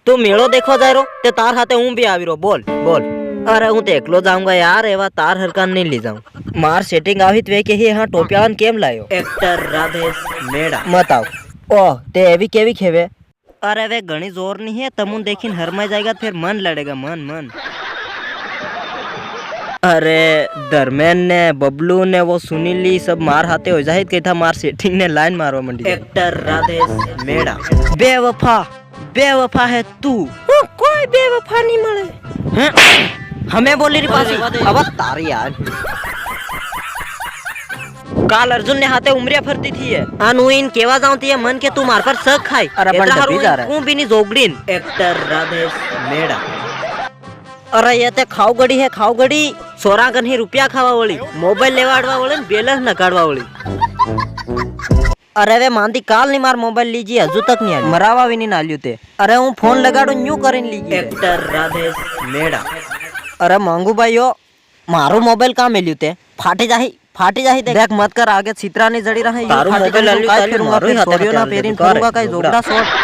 તું મેળો દેખવા જાય રો તે તાર હાથે હું બી આવી રો બોલ બોલ अरे हूँ तो एकलो जाऊंगा यार एवा तार हरकान नहीं ली जाऊं मार सेटिंग आवी तो वे के ही हाँ टोपियान केम लायो एक्टर राधेश मेड़ा मत आओ ओह ते एवी केवी खेवे अरे वे घनी जोर नहीं है तमुन देखिन हरमा जाएगा फिर मन लड़ेगा मन मन अरे धर्मेन ने बबलू ने वो सुनीली सब मार हाथे हो जाहिद कही था मार सेटिंग ने लाइन मारवा मंडी एक्टर राधेश मेड़ा बेवफा है तू कोई बेवफा नहीं मिले हमें बोली रही पासी अब तारी यार काल अर्जुन ने हाथे उमरिया फरती थी है अनुइन केवा जाऊंती है मन के तू मार पर सक खाई अरे हूँ भी नहीं जोगड़ीन एक्टर राधेश मेड़ा अरे ये ते खाओ गड़ी है खाओ गड़ी सोरा गनी रुपया खावा वाली मोबाइल लेवाड़वा वाली बैलेंस नकाड़वा वाली अरे वे मांदी काल नहीं मार मोबाइल लीजिए हजू तक नहीं आई मरावा भी नहीं नालियो ते अरे हूँ फोन लगाड़ो न्यू करीन लीजिए एक्टर राधेश मेड़ा अरे मांगू भाईयो मारो मोबाइल कहाँ मिलियो ते फाटी जाही देख मत कर आगे छितरा नहीं जड़ी रहा तारू मोबाइल फिर सोरियो ना पेरिन करूंगा कई जोगड़ा शॉट